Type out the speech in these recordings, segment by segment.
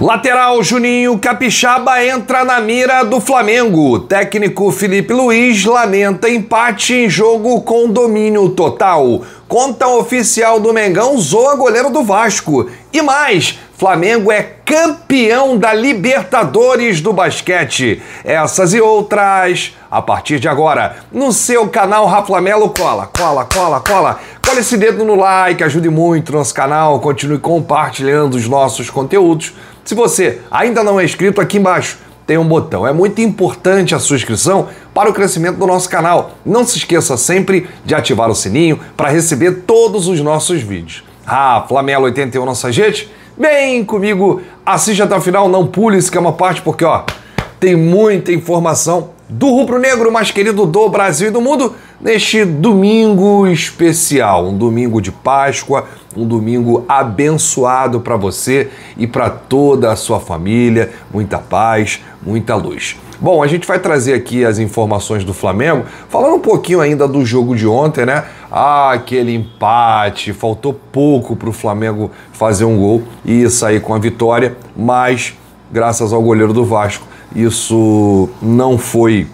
Lateral Juninho Capixaba entra na mira do Flamengo. Técnico Felipe Luiz lamenta empate em jogo com domínio total. Conta oficial do Mengão zoa goleiro do Vasco. E mais, Flamengo é campeão da Libertadores do basquete. Essas e outras, a partir de agora, no seu canal Raflamelo. Cola esse dedo no like, ajude muito o nosso canal, continue compartilhando os nossos conteúdos. Se você ainda não é inscrito, aqui embaixo tem um botão. É muito importante a sua inscrição para o crescimento do nosso canal. Não se esqueça sempre de ativar o sininho para receber todos os nossos vídeos. Raflamelo 81 nossa gente, vem comigo, assiste até o final, não pule esse que é uma parte, porque ó, tem muita informação do rubro-negro mais querido do Brasil e do mundo neste domingo especial, um domingo de Páscoa, um domingo abençoado para você e para toda a sua família, muita paz, muita luz. Bom, a gente vai trazer aqui as informações do Flamengo, falando um pouquinho ainda do jogo de ontem, né? Aquele empate, faltou pouco para o Flamengo fazer um gol e sair com a vitória, mas graças ao goleiro do Vasco, isso não foi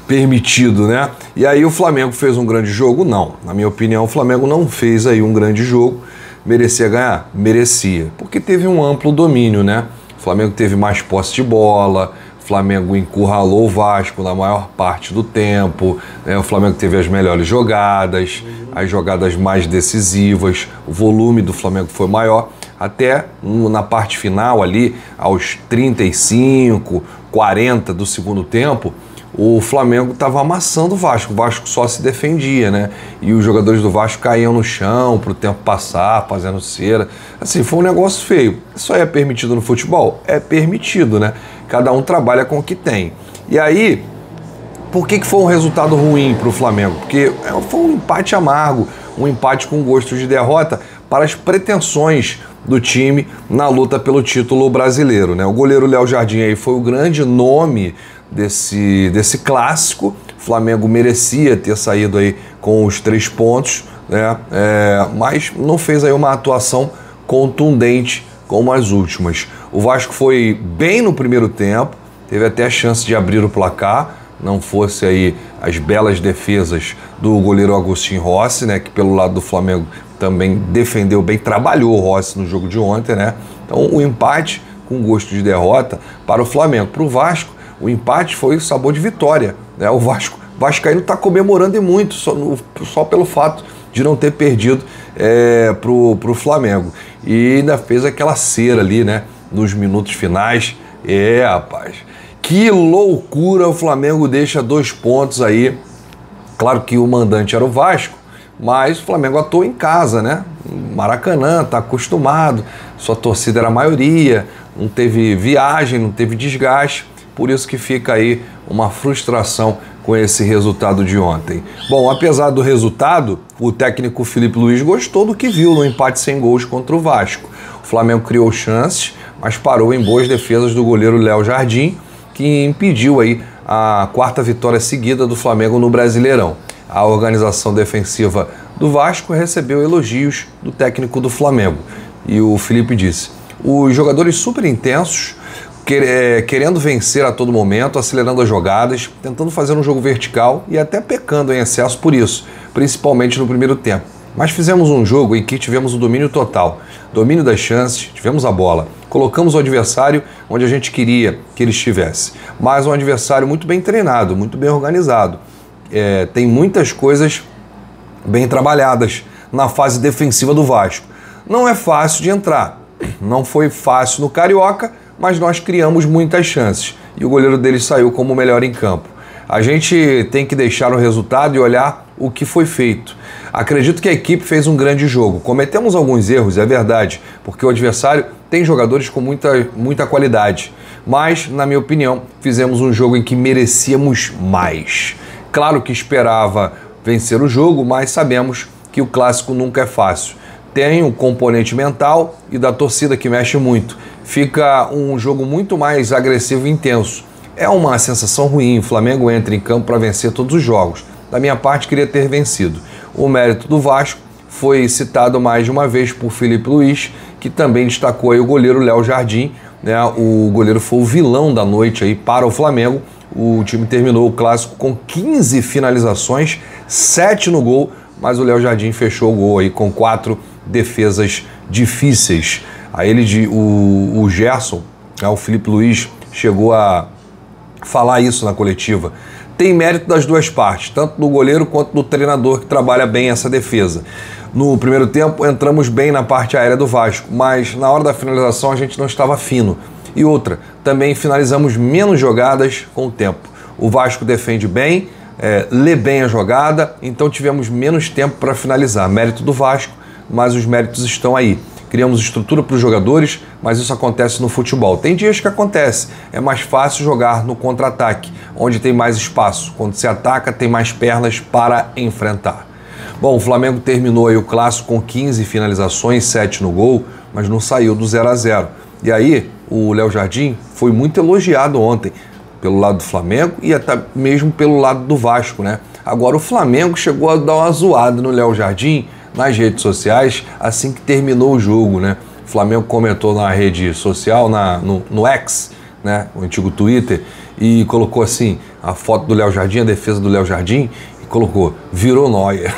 permitido, né? E aí o Flamengo fez um grande jogo? Não. Na minha opinião, o Flamengo não fez aí um grande jogo. Merecia ganhar? Merecia. Porque teve um amplo domínio, né? O Flamengo teve mais posse de bola, o Flamengo encurralou o Vasco na maior parte do tempo, né? O Flamengo teve as melhores jogadas, as jogadas mais decisivas, o volume do Flamengo foi maior. Até na parte final ali, aos 35, 40 do segundo tempo, o Flamengo estava amassando o Vasco só se defendia, né? E os jogadores do Vasco caíam no chão para o tempo passar, fazendo cera. Assim, foi um negócio feio. Isso aí é permitido no futebol? É permitido, né? Cada um trabalha com o que tem. E aí, por que foi um resultado ruim para o Flamengo? Porque foi um empate amargo, um empate com gosto de derrota para as pretensões do time na luta pelo título brasileiro, né? O goleiro Léo Jardim aí foi o grande nome desse clássico. O Flamengo merecia ter saído aí com os 3 pontos, né? Mas não fez aí uma atuação contundente como as últimas. O Vasco foi bem no primeiro tempo, teve até a chance de abrir o placar, não fosse aí as belas defesas do goleiro Agustin Rossi, né? Que pelo lado do Flamengo também defendeu bem, trabalhou o Rossi no jogo de ontem, né? Então o empate com gosto de derrota para o Flamengo. Para o Vasco, o empate foi o sabor de vitória, né? O Vascaíno está comemorando e muito, só pelo fato de não ter perdido pro Flamengo. E ainda fez aquela cera ali, né? Nos minutos finais. Rapaz, que loucura, o Flamengo deixa 2 pontos aí. Claro que o mandante era o Vasco, mas o Flamengo atuou em casa, né? Maracanã, tá acostumado, sua torcida era a maioria, não teve viagem, não teve desgaste, por isso que fica aí uma frustração com esse resultado de ontem. Bom, apesar do resultado, o técnico Felipe Luiz gostou do que viu no empate sem gols contra o Vasco. O Flamengo criou chances, mas parou em boas defesas do goleiro Léo Jardim, que impediu aí a 4ª vitória seguida do Flamengo no Brasileirão. A organização defensiva do Vasco recebeu elogios do técnico do Flamengo. E o Felipe disse: os jogadores super intensos, querendo vencer a todo momento, acelerando as jogadas, tentando fazer um jogo vertical e até pecando em excesso por isso, principalmente no primeiro tempo. Mas fizemos um jogo em que tivemos o domínio total, domínio das chances, tivemos a bola, colocamos o adversário onde a gente queria que ele estivesse. Mas um adversário muito bem treinado, muito bem organizado. Tem muitas coisas bem trabalhadas na fase defensiva do Vasco. Não é fácil de entrar, não foi fácil no Carioca, mas nós criamos muitas chances e o goleiro deles saiu como o melhor em campo. A gente tem que deixar o resultado e olhar o que foi feito. Acredito que a equipe fez um grande jogo. Cometemos alguns erros, é verdade, porque o adversário tem jogadores com muita qualidade. Mas, na minha opinião, fizemos um jogo em que merecíamos mais. Claro que esperava vencer o jogo, mas sabemos que o clássico nunca é fácil. Tem um componente mental e da torcida que mexe muito. Fica um jogo muito mais agressivo e intenso. É uma sensação ruim, o Flamengo entra em campo para vencer todos os jogos. Da minha parte, queria ter vencido. O mérito do Vasco foi citado mais de uma vez por Filipe Luiz, que também destacou aí o goleiro Léo Jardim, né? O goleiro foi o vilão da noite aí para o Flamengo. O time terminou o clássico com 15 finalizações, 7 no gol, mas o Léo Jardim fechou o gol aí com 4 defesas difíceis. Aí o Gerson, né, o Filipe Luiz, chegou a falar isso na coletiva. Tem mérito das duas partes, tanto do goleiro quanto do treinador que trabalha bem essa defesa. No primeiro tempo entramos bem na parte aérea do Vasco, mas na hora da finalização a gente não estava fino. E outra, também finalizamos menos jogadas com o tempo. O Vasco defende bem, lê bem a jogada, então tivemos menos tempo para finalizar. Mérito do Vasco, mas os méritos estão aí. Criamos estrutura para os jogadores, mas isso acontece no futebol. Tem dias que acontece, é mais fácil jogar no contra-ataque, onde tem mais espaço. Quando se ataca, tem mais pernas para enfrentar. Bom, o Flamengo terminou aí o clássico com 15 finalizações, 7 no gol, mas não saiu do 0 a 0. E aí, o Léo Jardim foi muito elogiado ontem, pelo lado do Flamengo e até mesmo pelo lado do Vasco, né? Agora, o Flamengo chegou a dar uma zoada no Léo Jardim nas redes sociais assim que terminou o jogo, né? O Flamengo comentou na rede social, no X, né? O antigo Twitter, e colocou assim a foto do Léo Jardim, a defesa do Léo Jardim, e colocou, virou nóia.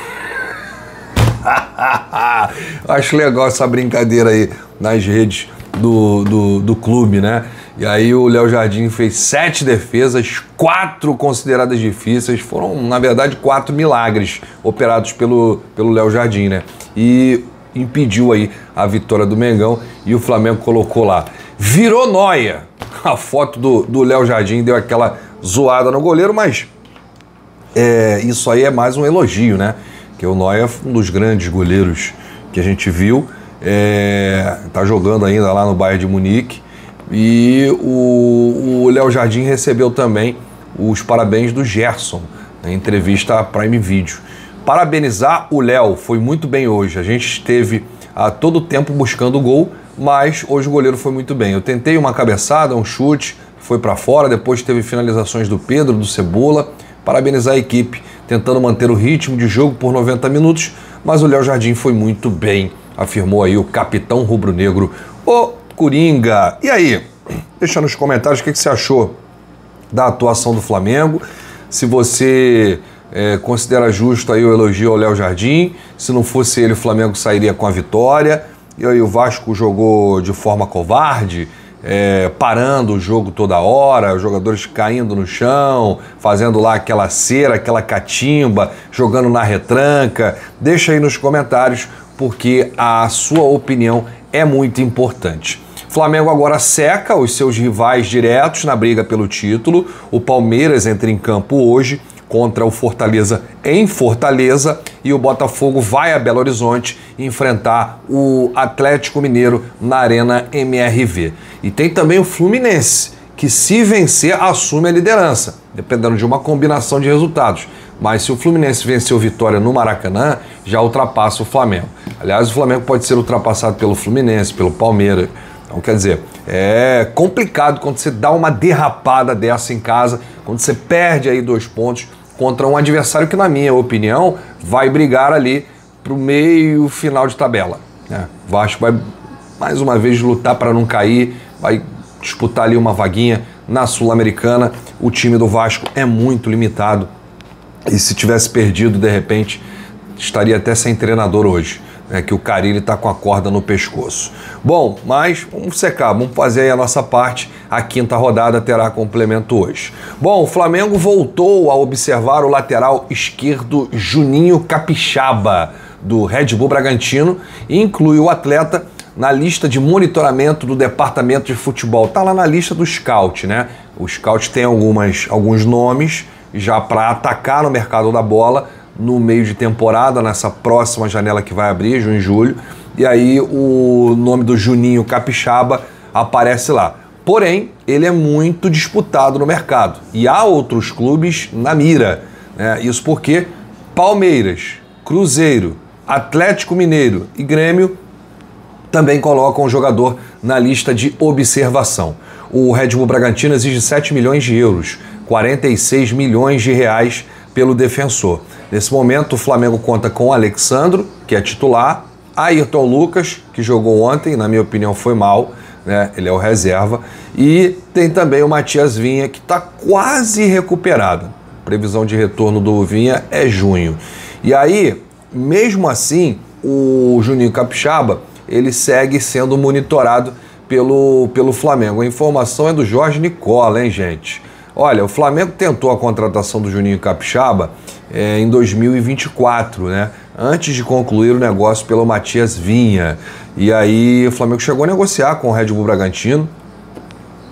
Acho legal essa brincadeira aí nas redes do clube, né? E aí o Léo Jardim fez 7 defesas, 4 consideradas difíceis, foram na verdade 4 milagres operados pelo Léo Jardim, né? E impediu aí a vitória do Mengão, e o Flamengo colocou lá, virou nóia. A foto do Léo Jardim deu aquela zoada no goleiro, mas isso aí é mais um elogio, né? Que o Neuer é um dos grandes goleiros que a gente viu, tá jogando ainda lá no Bayern de Munique, e o Léo Jardim recebeu também os parabéns do Gerson, na entrevista à Prime Video. Parabenizar o Léo, foi muito bem hoje, a gente esteve a todo tempo buscando o gol, mas hoje o goleiro foi muito bem. Eu tentei uma cabeçada, um chute, foi para fora, depois teve finalizações do Pedro, do Cebola. Parabenizar a equipe, tentando manter o ritmo de jogo por 90 minutos, mas o Léo Jardim foi muito bem, afirmou aí o capitão rubro-negro, o Coringa. E aí, deixa nos comentários o que você achou da atuação do Flamengo, se você considera justo aí o elogio ao Léo Jardim, se não fosse ele o Flamengo sairia com a vitória, e aí o Vasco jogou de forma covarde, parando o jogo toda hora, os jogadores caindo no chão, fazendo lá aquela cera, aquela catimba, jogando na retranca. Deixa aí nos comentários, porque a sua opinião é muito importante. Flamengo agora seca os seus rivais diretos na briga pelo título. O Palmeiras entra em campo hoje contra o Fortaleza em Fortaleza, e o Botafogo vai a Belo Horizonte enfrentar o Atlético Mineiro na Arena MRV. E tem também o Fluminense, que se vencer assume a liderança, dependendo de uma combinação de resultados. Mas se o Fluminense vencer o Vitória no Maracanã, já ultrapassa o Flamengo. Aliás, o Flamengo pode ser ultrapassado pelo Fluminense, pelo Palmeiras. Então, quer dizer, é complicado quando você dá uma derrapada dessa em casa, quando você perde aí 2 pontos contra um adversário que, na minha opinião, vai brigar ali para o meio final de tabela, né? O Vasco vai, mais uma vez, lutar para não cair, vai disputar ali uma vaguinha na Sul-Americana. O time do Vasco é muito limitado, e se tivesse perdido, de repente, estaria até sem treinador hoje, né, que o Carille está com a corda no pescoço. Bom, mas vamos secar, vamos fazer aí a nossa parte. A 5ª rodada terá complemento hoje. Bom, o Flamengo voltou a observar o lateral esquerdo Juninho Capixaba, do Red Bull Bragantino, e inclui o atleta na lista de monitoramento do departamento de futebol. Está lá na lista do Scout, né? O Scout tem alguns nomes já para atacar no mercado da bola no meio de temporada, nessa próxima janela que vai abrir, junho e julho, e aí o nome do Juninho Capixaba aparece lá. Porém, ele é muito disputado no mercado, e há outros clubes na mira, né? Isso porque Palmeiras, Cruzeiro, Atlético Mineiro e Grêmio também colocam o jogador na lista de observação. O Red Bull Bragantino exige 7 milhões de euros, 46 milhões de reais pelo Defensor. Nesse momento o Flamengo conta com o Alexandro, que é titular, Ayrton Lucas, que jogou ontem, na minha opinião foi mal, né? Ele é o reserva, e tem também o Matias Vinha, que está quase recuperado. Previsão de retorno do Vinha é junho. E aí, mesmo assim, o Juninho Capixaba, ele segue sendo monitorado pelo Flamengo. A informação é do Jorge Nicola, hein, gente? Olha, o Flamengo tentou a contratação do Juninho Capixaba em 2024, né? Antes de concluir o negócio pelo Matias Vinha. E aí o Flamengo chegou a negociar com o Red Bull Bragantino,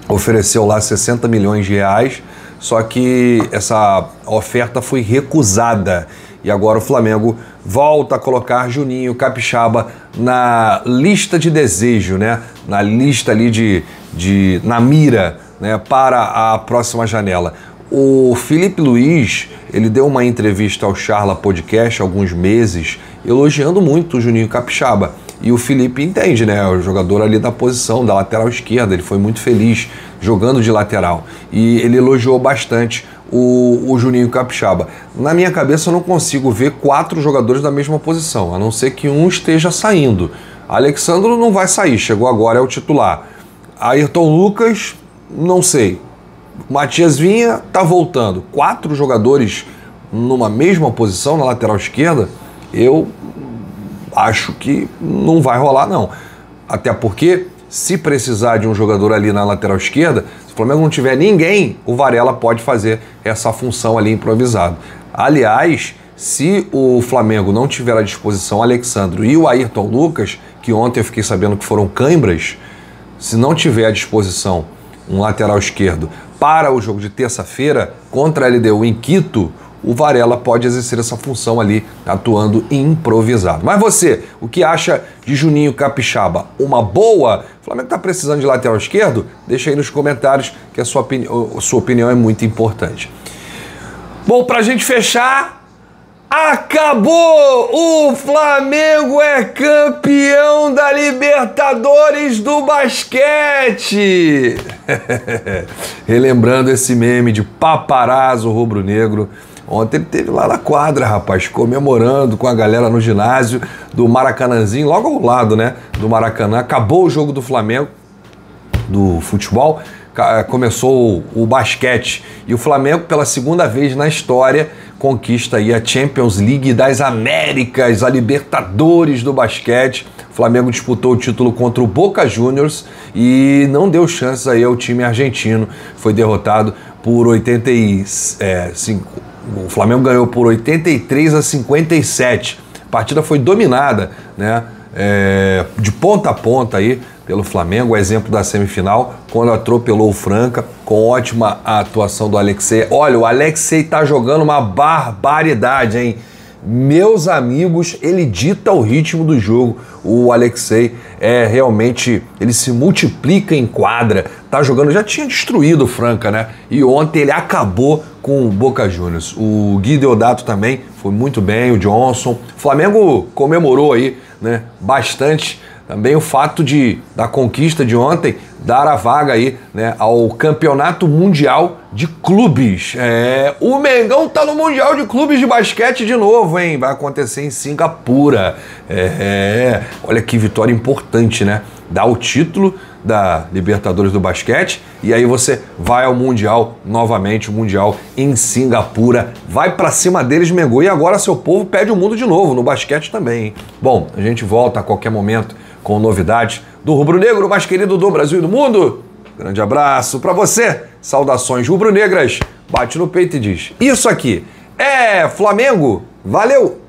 ofereceu lá 60 milhões de reais, só que essa oferta foi recusada. E agora o Flamengo volta a colocar Juninho Capixaba na lista de desejo, né? Na lista ali na mira, né? Para a próxima janela. O Felipe Luiz, ele deu uma entrevista ao Charla Podcast há alguns meses, elogiando muito o Juninho Capixaba. E o Felipe entende, né? O jogador ali da posição, da lateral esquerda, ele foi muito feliz jogando de lateral. E ele elogiou bastante o Juninho Capixaba. Na minha cabeça eu não consigo ver 4 jogadores da mesma posição, a não ser que um esteja saindo. Alexandro não vai sair, chegou agora, é o titular. Ayrton Lucas, não sei. Matias Vinha tá voltando. 4 jogadores numa mesma posição na lateral esquerda, eu acho que não vai rolar, não. Até porque, se precisar de um jogador ali na lateral esquerda, se o Flamengo não tiver ninguém, o Varela pode fazer essa função ali improvisado. Aliás, se o Flamengo não tiver à disposição o Alexandro e o Ayrton Lucas, que ontem eu fiquei sabendo que foram cãibras, se não tiver à disposição um lateral esquerdo para o jogo de terça-feira contra a LDU em Quito, o Varela pode exercer essa função ali, atuando improvisado. Mas você, o que acha de Juninho Capixaba? Uma boa? O Flamengo está precisando de lateral esquerdo? Deixa aí nos comentários que a sua opinião é muito importante. Bom, pra gente fechar, acabou! O Flamengo é campeão da Libertadores do basquete! Relembrando esse meme de paparazzo rubro-negro. Ontem ele esteve lá na quadra, rapaz, comemorando com a galera no ginásio do Maracanãzinho, logo ao lado, né, do Maracanã. Acabou o jogo do Flamengo, do futebol, começou o basquete. E o Flamengo, pela segunda vez na história, conquista aí a Champions League das Américas, a Libertadores do basquete. O Flamengo disputou o título contra o Boca Juniors e não deu chances aí ao time argentino. Foi derrotado por 85. O Flamengo ganhou por 83-57. A partida foi dominada, né, de ponta a ponta aí pelo Flamengo. O exemplo da semifinal, quando atropelou o Franca, com ótima atuação do Alexei. Olha, o Alexei tá jogando uma barbaridade, hein? Meus amigos, ele dita o ritmo do jogo. O Alexei realmente, ele se multiplica em quadra, tá jogando, já tinha destruído o Franca, né? E ontem ele acabou com o Boca Juniors. O Gui Deodato também foi muito bem, o Johnson. O Flamengo comemorou aí, né, bastante também o fato da conquista de ontem dar a vaga aí, né, ao Campeonato Mundial de Clubes. O Mengão tá no Mundial de Clubes de basquete de novo, hein? Vai acontecer em Singapura. Olha que vitória importante, né? Dá o título da Libertadores do basquete e aí você vai ao Mundial novamente, o Mundial em Singapura. Vai pra cima deles, Mengão. E agora seu povo pede o mundo de novo, no basquete também, hein? Bom, a gente volta a qualquer momento com novidades do rubro-negro mais querido do Brasil e do mundo. Grande abraço pra você. Saudações rubro-negras. Bate no peito e diz: isso aqui é Flamengo. Valeu!